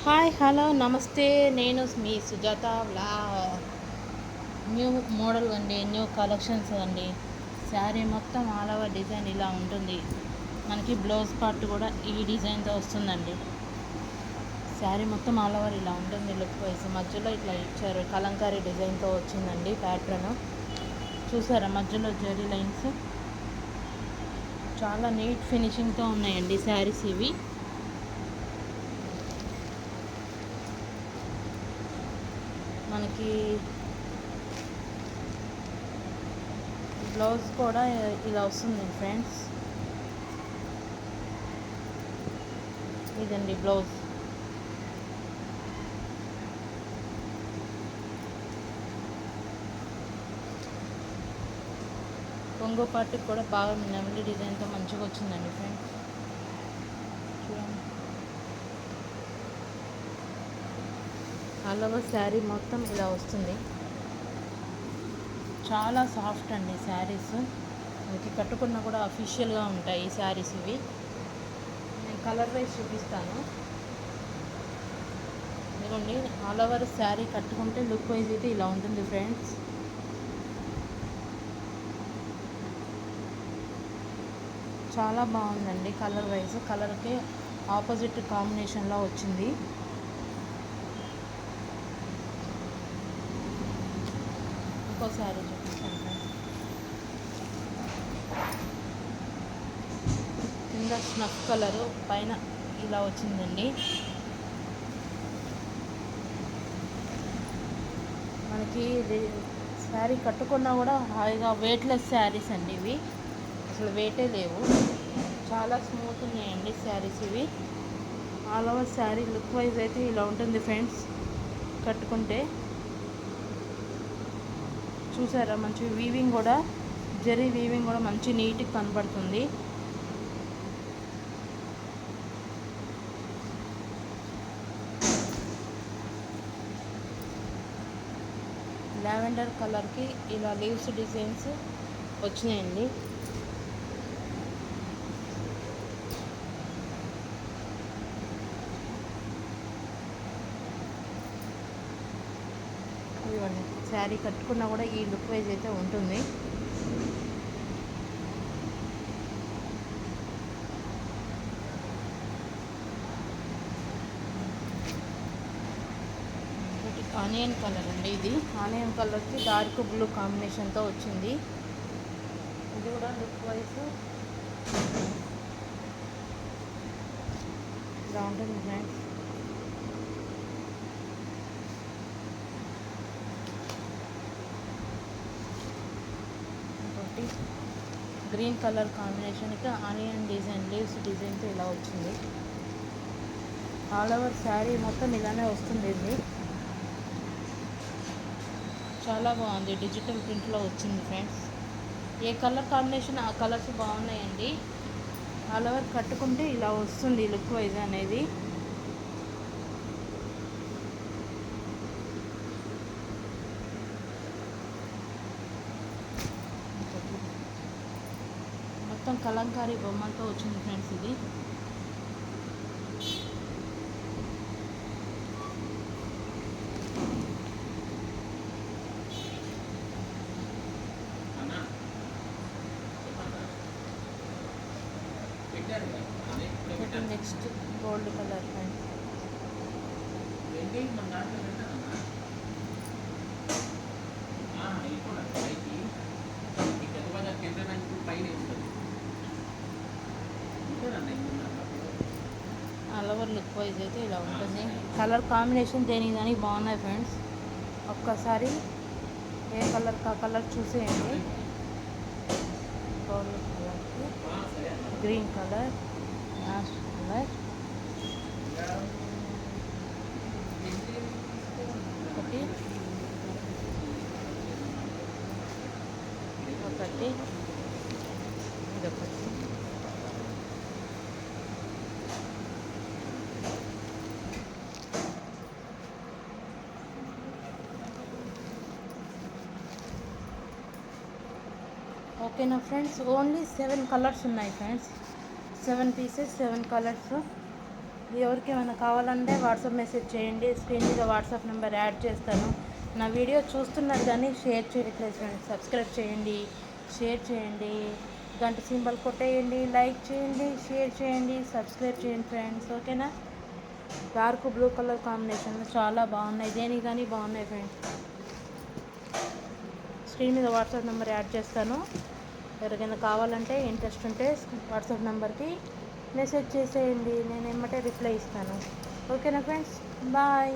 Hi hello నమస్తే. నేను మీ Sujatha new model అండి, న్యూ కలెక్షన్స్ అండి. శారీ మొత్తం ఆల్ ఓవర్ డిజైన్ ఇలా ఉంటుంది. మనకి బ్లౌజ్ పార్ట్ కూడా ఈ డిజైన్తో వస్తుందండి. శారీ మొత్తం ఆల్ ఓవర్ ఇలా ఉంటుంది. లుక్ వైజ్ మధ్యలో ఇట్లా ఇచ్చారు, కలంకారీ డిజైన్తో వచ్చిందండి. ప్యాటర్న్ చూసారా, మధ్యలో జరీ లైన్స్ చాలా నీట్ ఫినిషింగ్తో ఉన్నాయండి శారీస్ ఇవి. మనకి బ్లౌజ్ కూడా ఇలా వస్తుంది ఫ్రెండ్స్. ఇదండి బ్లౌజ్. కొంగో పార్ట్కి కూడా బాగా నెమలి డిజైన్తో మంచిగా వచ్చిందండి ఫ్రెండ్స్. చూడండి, ఆల్ ఓవర్ శారీ మొత్తం ఇలా వస్తుంది. చాలా సాఫ్ట్ అండి శారీస్. మనకి కట్టుకున్నా కూడా అఫీషియల్గా ఉంటాయి ఈ శారీస్ ఇవి. నేను కలర్ వైజ్ చూపిస్తాను. ఇదిగోండి, ఆల్ ఓవర్ శారీ కట్టుకుంటే లుక్ వైజ్ అయితే ఇలా ఉంటుంది ఫ్రెండ్స్. చాలా బాగుందండి. కలర్ వైజ్ కలర్కి ఆపోజిట్ కాంబినేషన్లో వచ్చింది. ఇంకో శారీ చూపిస్తాను ఫ్రెండ్స్. కింద స్నఫ్ కలరు, పైన ఇలా వచ్చిందండి. మనకి శారీ కట్టుకున్నా కూడా హాయిగా వెయిట్లెస్ శారీస్ అండి ఇవి. అసలు వెయిటే లేవు, చాలా స్మూత్ ఉన్నాయండి శారీస్ ఇవి. All over sari look wise అయితే ఇలా ఉంటుంది ఫ్రెండ్స్. కట్టుకుంటే చూసారా, మంచి వీవింగ్ కూడా, జరీ వీవింగ్ కూడా మంచి నీట్గా కనబడుతుంది. లావెండర్ కలర్కి ఇలా లీవ్స్ డిజైన్స్ వచ్చినాయండి. ఇవ్వండి, శారీ కట్టుకున్నా కూడా ఈ లుక్ వైజ్ అయితే ఉంటుంది. ఆనియన్ కలర్ అండి ఇది. ఆనియన్ కలర్కి డార్క్ బ్లూ కాంబినేషన్తో వచ్చింది. ఇది కూడా లుక్ వైజ్ ఇలా ఉంటుంది ఫ్రెండ్స్. ఇంకోటి గ్రీన్ కలర్ కాంబినేషన్కి ఆనియన్ డిజైన్, లీవ్స్ డిజైన్తో ఇలా వచ్చింది. ఆల్ ఓవర్ శారీ మొత్తం ఇలానే వస్తుంది. ఇది చాలా బాగుంది, డిజిటల్ ప్రింట్లో వచ్చింది ఫ్రెండ్స్. ఏ కలర్ కాంబినేషన్ ఆ కలర్స్ బాగున్నాయండి. ఆల్ ఓవర్ కట్టుకుంటే ఇలా వస్తుంది లుక్ వైజ్ అనేది. మొత్తం కలంకారీ బొమ్మలతో వచ్చింది ఫ్రెండ్స్ ఇది. Next gold colour friends. All over look wise అయితే ఇలా ఉంటుంది. కలర్ కాంబినేషన్ దేనికి దానికి బాగున్నాయి ఫ్రెండ్స్. ఒక్కసారి ఏ కలర్ కా కలర్ చూసేయండి. గోల్డ్ కలర్కి గ్రీన్ కలర్, యాష్ కలర్, ఒకటి ఇదొకటి. ఓకేనా ఫ్రెండ్స్, ఓన్లీ 7 కలర్స్ ఉన్నాయి ఫ్రెండ్స్. 7 pieces, 7 colours. ఎవరికి ఏమైనా కావాలంటే వాట్సాప్ మెసేజ్ చేయండి. స్క్రీన్ మీద వాట్సాప్ నెంబర్ యాడ్ చేస్తాను. నా వీడియో చూస్తున్నారు కానీ షేర్ చేయట్లేదు ఫ్రెండ్స్. సబ్స్క్రైబ్ చేయండి, షేర్ చేయండి, గంట సింబల్ కొట్టేయండి, లైక్ చేయండి, షేర్ చేయండి, సబ్స్క్రైబ్ చేయండి ఫ్రెండ్స్. ఓకేనా? డార్క్ బ్లూ కలర్ కాంబినేషన్లో చాలా బాగున్నాయి, దేనికి కానీ బాగున్నాయి ఫ్రెండ్స్. స్క్రీన్ మీద వాట్సాప్ నెంబర్ యాడ్ చేస్తాను. ఎవరికైనా కావాలంటే ఇంట్రెస్ట్ ఉంటే వాట్సాప్ నెంబర్కి మెసేజ్ చేసేయండి, నేను ఎమ్మటే రిప్లై ఇస్తాను. ఓకేనా ఫ్రెండ్స్? బాయ్.